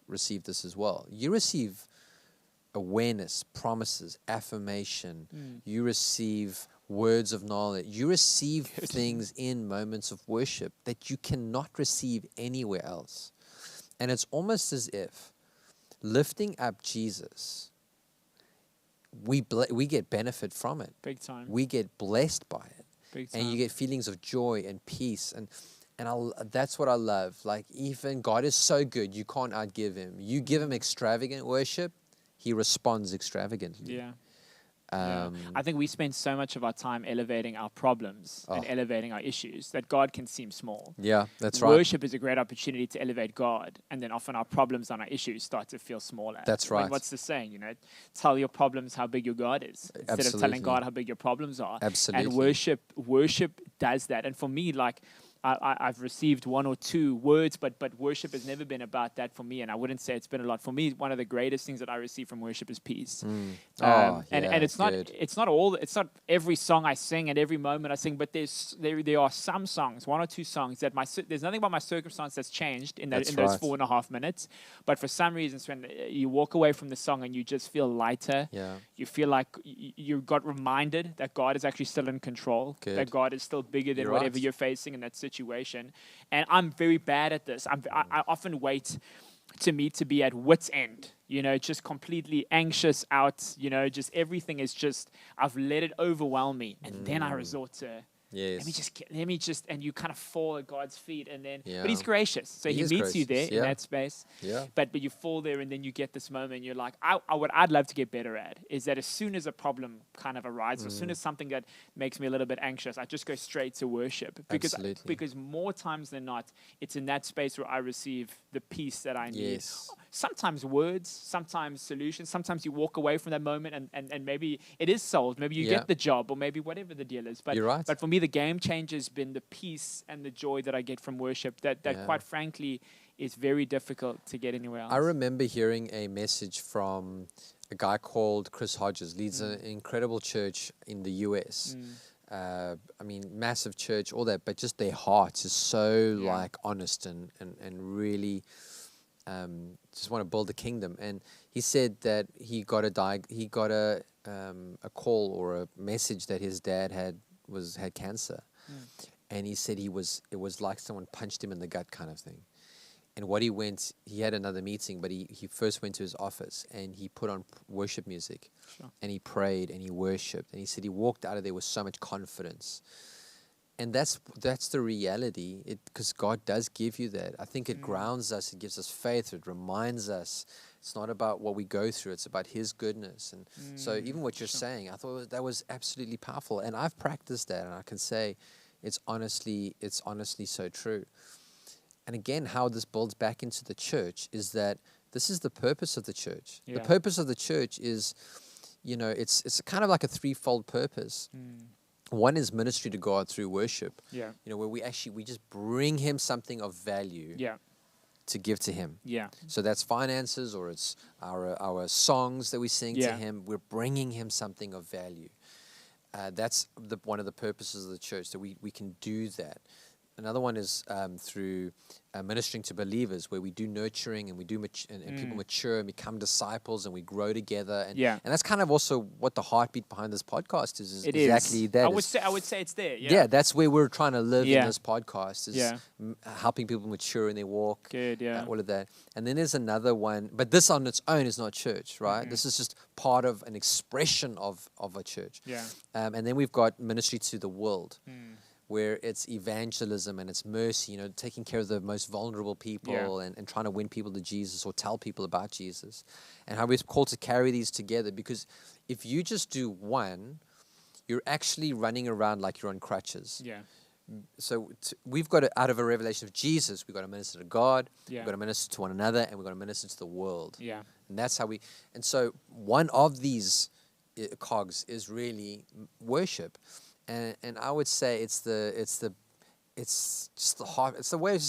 received this as well. You receive awareness, promises, affirmation. You receive words of knowledge. You receive things in moments of worship that you cannot receive anywhere else. And it's almost as if lifting up Jesus, we get benefit from it. Big time. We get blessed by it. Big time. And you get feelings of joy and peace. And that's what I love. Like even God is so good, you can't outgive him. You give him extravagant worship, he responds extravagantly. Yeah. I think we spend so much of our time elevating our problems and elevating our issues that God can seem small. Yeah, that's right. Worship is a great opportunity to elevate God, and then often our problems and our issues start to feel smaller. That's right. What's the saying? Tell your problems how big your God is instead of telling God how big your problems are. Absolutely. And worship does that. And for me, like I've received one or two words, but worship has never been about that for me, and I wouldn't say it's been a lot. For me, one of the greatest things that I receive from worship is peace. And it's not every song I sing and every moment I sing, but there are some songs, one or two songs that there's nothing about my circumstance that's changed in those 4.5 minutes, but for some reasons when you walk away from the song and you just feel lighter, you feel like you got reminded that God is actually still in control, that God is still bigger than whatever you're facing in that situation. And I'm very bad at this. I often wait to be at wit's end, just completely anxious out, just everything is just, I've let it overwhelm me. And then I resort to, let me just, and you kind of fall at God's feet, and then, but he's gracious. So he meets you there in that space. Yeah. But you fall there, and then you get this moment, you're like, what I'd love to get better at is that as soon as a problem kind of arises, as soon as something that makes me a little bit anxious, I just go straight to worship. Because more times than not, it's in that space where I receive the peace that I need. Yes. Sometimes words, sometimes solutions, sometimes you walk away from that moment and maybe it is solved. Maybe you get the job, or maybe whatever the deal is. But, you're right. But for me, the game changer has been the peace and the joy that I get from worship that quite frankly is very difficult to get anywhere else. I remember hearing a message from a guy called Chris Hodges, leads an incredible church in the US. I mean, massive church, all that, but just their hearts is so like honest and really just want to build a kingdom. And he said that he got a call or a message that his dad had cancer. And he said it was like someone punched him in the gut kind of thing. And he had another meeting, but he first went to his office and he put on worship music. Sure. And he prayed and he worshiped. And he said he walked out of there with so much confidence. And that's the reality, because God does give you that. I think it grounds us, it gives us faith, it reminds us it's not about what we go through, it's about his goodness. And so even what you're saying, I thought that was absolutely powerful. And I've practiced that, and I can say it's honestly so true. And again, how this builds back into the church is that this is the purpose of the church. Yeah. The purpose of the church is, it's kind of like a threefold purpose. One is ministry to God through worship. Yeah. Where we just bring him something of value. Yeah. To give to him. Yeah. So that's finances, or it's our songs that we sing to him. We're bringing him something of value. That's one of the purposes of the church, that we can do that. Another one is through ministering to believers, where we do nurturing and we do and people mature and become disciples and we grow together. And that's kind of also what the heartbeat behind this podcast is exactly that. I would say it's there. Yeah, that's where we're trying to live in this podcast, is helping people mature in their walk. Good, all of that. And then there's another one, but this on its own is not church, right? This is just part of an expression of a church. Yeah. And then we've got ministry to the world. where it's evangelism and it's mercy, taking care of the most vulnerable people and trying to win people to Jesus or tell people about Jesus, and how we're called to carry these together. Because if you just do one, you're actually running around like you're on crutches. Yeah. So we've got to, out of a revelation of Jesus, we've got to minister to God, Yeah. we've got to minister to one another, and we've got to minister to the world. Yeah. And that's how and so one of these cogs is really worship. And I would say it's just the heart, it's the way of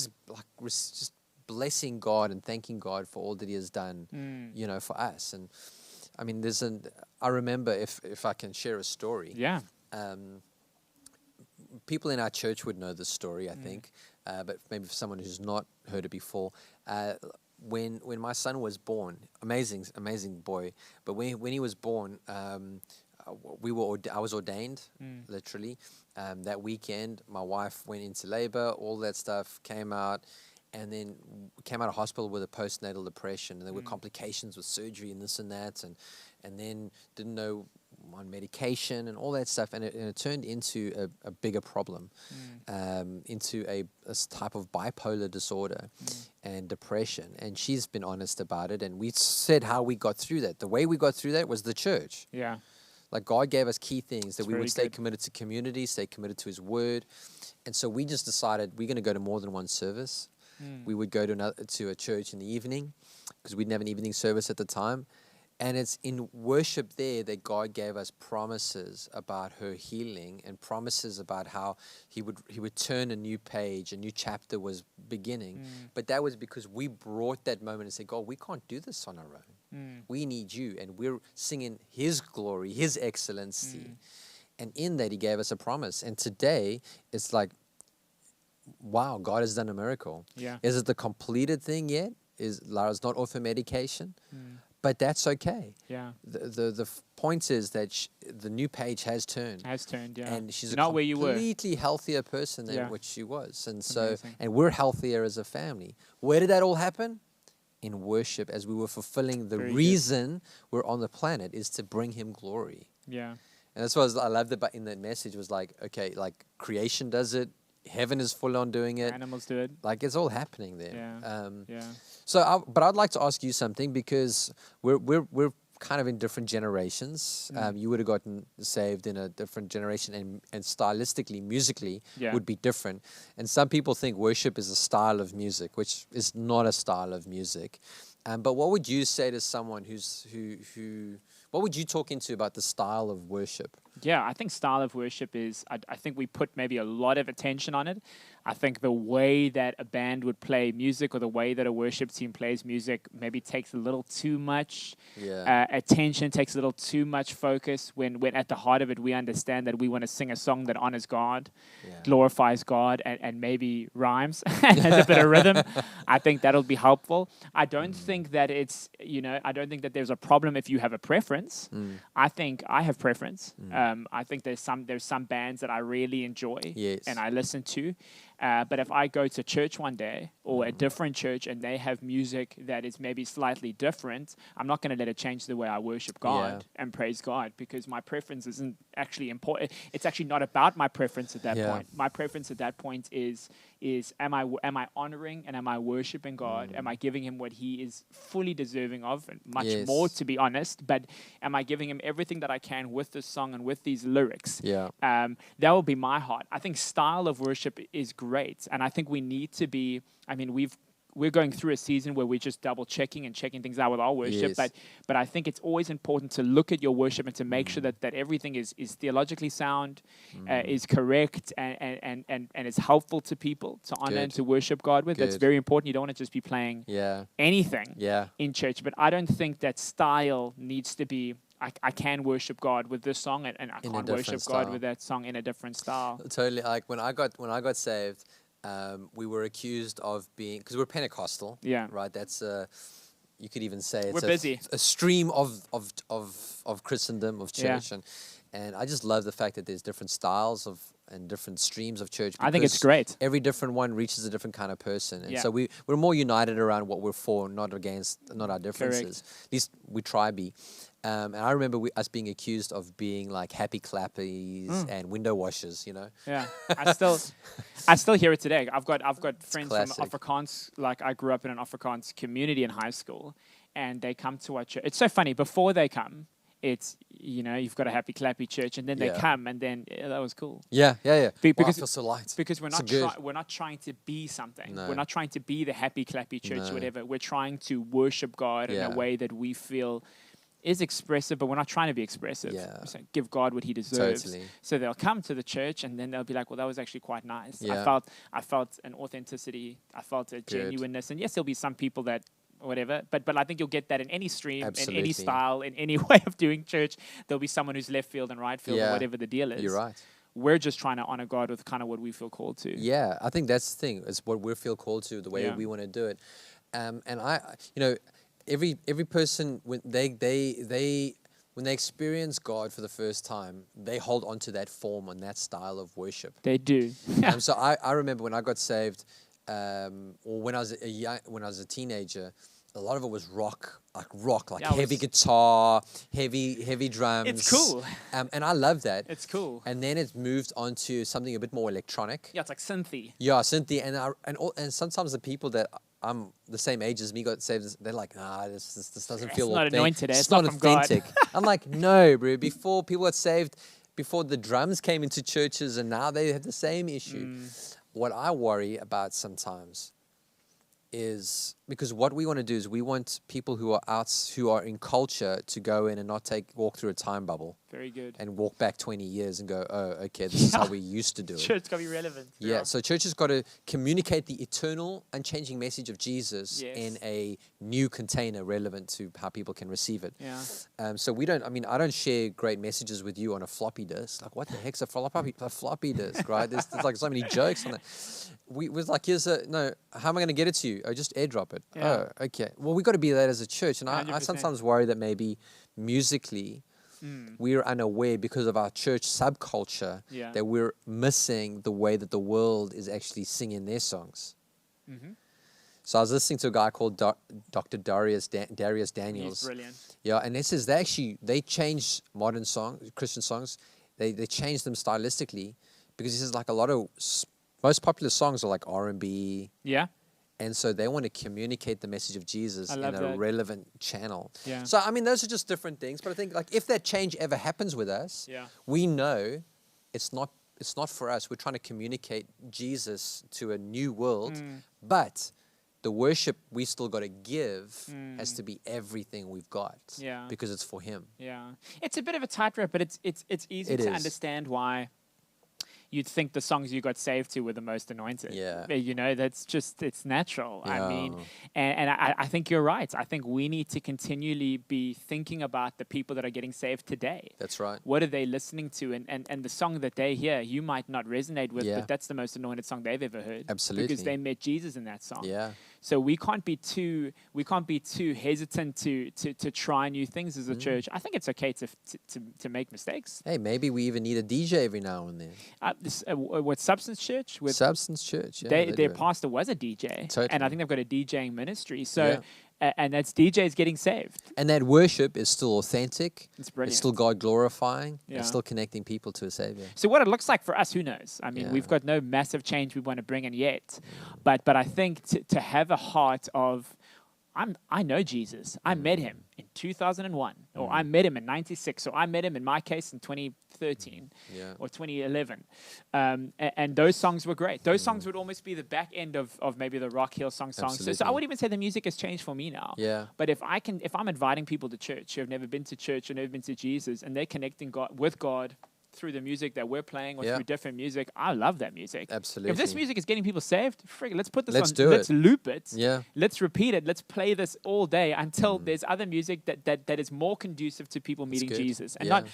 just blessing God and thanking God for all that He has done, for us. And I mean, I remember, if I can share a story. Yeah. People in our church would know this story, I think, but maybe for someone who's not heard it before, when my son was born, amazing boy, but when he was born, I was ordained, literally. That weekend, my wife went into labor, all that stuff came out, and then came out of hospital with a postnatal depression, and there were complications with surgery and this and that, and then didn't know, on medication and all that stuff, and it turned into a bigger problem, into a type of bipolar disorder and depression. And she's been honest about it, and we said how we got through that. The way we got through that was the church. Yeah. Like, God gave us key things that we would stay good. committed to community, stay committed to His Word. And so we just decided we're going to go to more than one service. We would go to a church in the evening, because we didn't have an evening service at the time. And it's in worship there that God gave us promises about her healing, and promises about how He would turn a new page, a new chapter was beginning. But that was because we brought that moment and said, God, we can't do this on our own. We need You. And we're singing His glory, His excellency. And in that, He gave us a promise. And today, it's like, wow, God has done a miracle. Yeah. Is it the completed thing yet? Lara's not off her medication? But that's okay. Yeah. The point is that the new page has turned. Yeah. And she's not a where you were. completely healthier person than Yeah. what she was. And Amazing. and we're healthier as a family. Where did that all happen? In worship, as we were fulfilling the Very good. reason we're on the planet, is to bring Him glory. Yeah. And that's what I loved about in that message, was like, okay, like creation does it. Heaven is full on doing it. Animals do it. Like, it's all happening there. Yeah. Yeah. So, but I'd like to ask you something, because we're kind of in different generations. You would have gotten saved in a different generation, and stylistically, musically, would be different. And some people think worship is a style of music, which is not a style of music. But what would you say to someone who what would you talk into about the style of worship? Yeah, I think style of worship is, I think we put maybe a lot of attention on it. I think the way that a band would play music, or the way that a worship team plays music, maybe takes a little too much attention, takes a little too much focus, when at the heart of it, we understand that we want to sing a song that honors God, glorifies God, and maybe rhymes and has a bit of rhythm. I think that'll be helpful. I don't think that it's, I don't think that there's a problem if you have a preference. I think I have preference. I think there's some bands that I really enjoy and I listen to. But if I go to church one day, or a different church, and they have music that is maybe slightly different, I'm not going to let it change the way I worship God and praise God, because my preference isn't actually important. It's actually not about my preference at that point. My preference at that point is am I honoring and am I worshiping God? Am I giving Him what He is fully deserving of, and much more, to be honest? But am I giving Him everything that I can with this song and with these lyrics? That will be my heart. I think style of worship is great, and I think we need to be. I mean, we're going through a season where we're just double checking and checking things out with our worship. But I think it's always important to look at your worship and to make sure that everything is theologically sound, is correct, and is helpful to people to honor and to worship God with. That's very important. You don't want to just be playing anything in church. But I don't think that style needs to be, I can worship God with this song, and I can't worship God with that song in a different style. Totally. Like when I got saved, we were accused of being, because we're Pentecostal, right? That's you could even say it's we're busy. A stream of Christendom, of church, and I just love the fact that there's different styles and different streams of church. I think it's because great. Every different one reaches a different kind of person. And Yeah. so we're more united around what we're for, not our differences. At least we try be. And I remember us being accused of being like happy clappies and window washers, Yeah, I still hear it today. I've got friends from classic. Afrikaans. Like I grew up in an Afrikaans community in high school, and they come to our church. It's so funny. Before they come, it's you've got a happy clappy church, and then they Yeah. come, and then that was cool. Yeah. Wow, I Because feel so light. because we're So not good. we're not trying to be something. No. We're not trying to be the happy clappy church, No. whatever. We're trying to worship God in Yeah. a way that we feel is expressive, but we're not trying to be expressive. Yeah. We're saying, give God what He deserves. Totally. So they'll come to the church, and then they'll be like, "Well, that was actually quite nice. Yeah. I felt an authenticity. I felt a Good. genuineness." And yes, there'll be some people that whatever, but I think you'll get that in any stream, in Absolutely. any style, in any way of doing church. There'll be someone who's left field and right field, or Yeah. whatever the deal is. You're right. We're just trying to honor God with kind of what we feel called to. Yeah, I think that's the thing. It's what we feel called to, the way Yeah. we want to do it. And every person when they experience God for the first time, they hold on to that form and that style of worship. They do. So I remember when I got saved, or when I was a teenager, a lot of it was rock, like Yeah, it heavy was- guitar, heavy drums. It's cool. And I love that. It's cool. And then it moved on to something a bit more electronic. Yeah, it's like synthy. Yeah, Cynthia, and sometimes the people that I'm the same age as me got saved, they're like, nah, this doesn't It's feel not authentic. anointed, it's not from God. authentic. I'm like, no, bro. Before people got saved, before the drums came into churches, and now they have the same issue. What I worry about sometimes is because what we want to do is we want people who are in culture to go in and not walk through a time bubble Very good. and walk back 20 years and go, oh, okay, this is how we used to do it. Church got to be relevant. Yeah, so church has got to communicate the eternal, unchanging message of Jesus Yes. in a new container relevant to how people can receive it. Yeah. So I don't share great messages with you on a floppy disk. Like, what the heck's a floppy disk, right? There's like so many jokes on that. We was like, how am I going to get it to you? Oh, just airdrop it. Yeah. Oh, okay. Well, we got to be that as a church. And I 100%. sometimes worry that maybe musically, we're unaware because of our church subculture Yeah. that we're missing the way that the world is actually singing their songs. Mm-hmm. So I was listening to a guy called Dr. Darius Daniels. He's brilliant. Yeah, and it says they changed modern Christian songs. They changed them stylistically because he says like a lot of most popular songs are like R&B. Yeah. And so they want to communicate the message of Jesus I in love a that. relevant channel. Yeah. So, I mean, those are just different things. But I think, like, if that change ever happens with us, Yeah. we know it's not for us. We're trying to communicate Jesus to a new world. But the worship we still got to give has to be everything we've got. Yeah. Because it's for Him. Yeah. It's a bit of a tightrope, but it's easy It to is. understand why you'd think the songs you got saved to were the most anointed. Yeah. That's just, it's natural. I mean, Yeah. and I think you're right. I think we need to continually be thinking about the people that are getting saved today. That's right. What are they listening to? And the song that they hear, you might not resonate with, Yeah. but that's the most anointed song they've ever heard. Absolutely. Because they met Jesus in that song. Yeah. So we can't be too hesitant to try new things as a church. I think it's okay to make mistakes. Hey, maybe we even need a DJ every now and then. What Substance Church with Substance Church. Yeah, their do it. pastor was a DJ, Totally. and I think they've got a DJing ministry. So Yeah. and that's DJs getting saved. And that worship is still authentic. It's brilliant. It's still God glorifying. Yeah. It's still connecting people to a Savior. So what it looks like for us, who knows? I mean, Yeah. we've got no massive change we want to bring in yet, but I think to have a heart of, I know Jesus. I met him in 2001, or I met him in 96, or I met him in my case in 2013 Yeah. or 2011, and those songs were great. Those songs would almost be the back end of maybe the Rock Hill songs. So I Absolutely. would even say the music has changed for me now. Yeah. But if I'm inviting people to church who have never been to church or never been to Jesus, and they're connecting with God through the music that we're playing or Yeah. through different music, I love that music. Absolutely. If this music is getting people saved, frig, let's put this Let's on. do Let's it. loop it. Yeah. Let's repeat it. Let's play this all day until there's other music that is more conducive to people meeting good. Jesus. And Yeah. not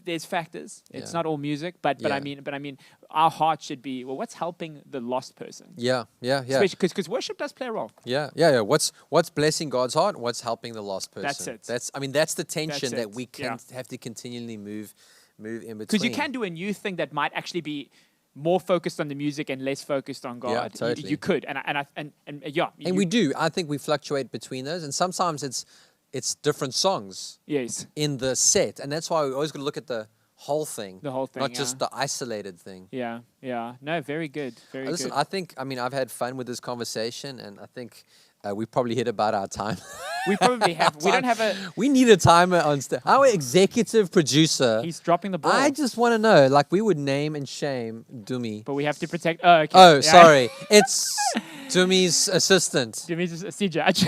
there's factors. It's Yeah. not all music, but Yeah. I mean our heart should be, well, what's helping the lost person? Yeah. Because worship does play a role. Yeah. What's blessing God's heart? What's helping the lost person? That's it. That's the tension That's that we it. Yeah. have to continually move in between. Because you can do a new thing that might actually be more focused on the music and less focused on God. Yeah, totally. You could, and yeah. And we do. I think we fluctuate between those, and sometimes it's different songs Yes, in the set, and that's why we always got to look at the whole thing, the whole thing, not yeah. just the isolated thing. Yeah, yeah. No, very good, very Listen, good. I mean, I've had fun with this conversation, and I think we probably hit about our time. We probably have. We don't have a. We need a timer on stage. Our executive producer. He's dropping the ball. I just want to know, like, we would name and shame Dumi. But we have to protect. Oh, okay. Oh, Yeah. sorry. It's Dumi's assistant. Jimmy's a sea judge.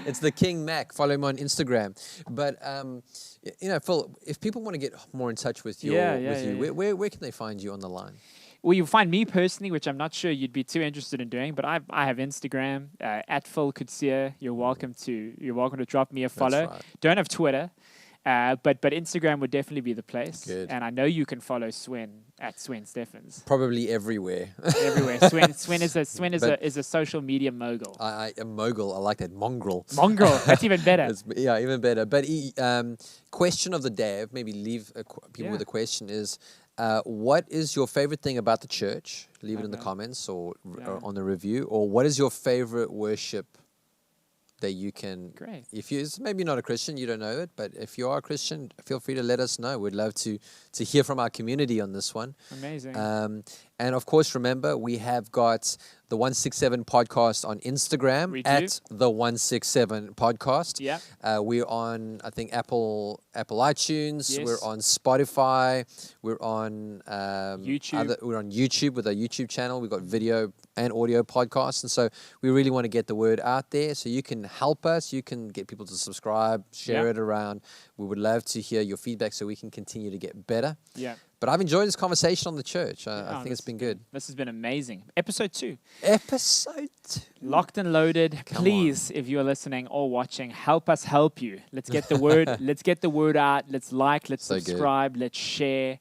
It's the King Mac. Follow him on Instagram. But Phil, if people want to get more in touch with you, where can they find you on the line? Well, you'll find me personally, which I'm not sure you'd be too interested in doing, but I have Instagram at Phil Kutsia. You're welcome to drop me a follow. right. Don't have Twitter, but Instagram would definitely be the place. Good. And I know you can follow Swen at Swen Steffens Probably everywhere. everywhere. Swen is a social media mogul. I am mogul. I like that. Mongrel. Mongrel. That's even better. Yeah, even better. But question of the day, maybe leave people with Yeah. a question is, what is your favorite thing about the church? Leave it in the comments or on the review. Or what is your favorite worship that you can... Great. If you're maybe not a Christian, you don't know it, but if you are a Christian, feel free to let us know. We'd love to hear from our community on this one. Amazing. And of course, remember, we have got the 167 podcast on Instagram We do. at the 167 podcast. Yeah. We're on, I think, Apple iTunes. Yes. We're on Spotify. We're on YouTube. We're on YouTube with our YouTube channel. We've got video and audio podcasts. And so we really want to get the word out there. So you can help us. You can get people to subscribe, share it around. We would love to hear your feedback so we can continue to get better. Yeah. But I've enjoyed this conversation on the church. I think it's been good. This has been amazing. Episode 2. Episode 2. Locked and loaded. Please, if you're listening or watching, help us help you. Let's get the word. Let's get the word out. Let's let's So good. subscribe, let's share.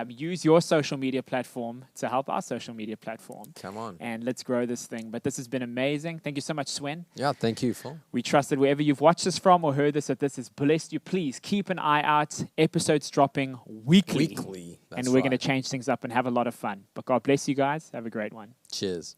Use your social media platform to help our social media platform. Come on. And let's grow this thing. But this has been amazing. Thank you so much, Swen. Yeah, thank you, Phil. We trust that wherever you've watched this from or heard this, that this has blessed you. Please keep an eye out. Episodes dropping weekly. Weekly. And we're going to change things up and have a lot of fun. But God bless you guys. Have a great one. Cheers.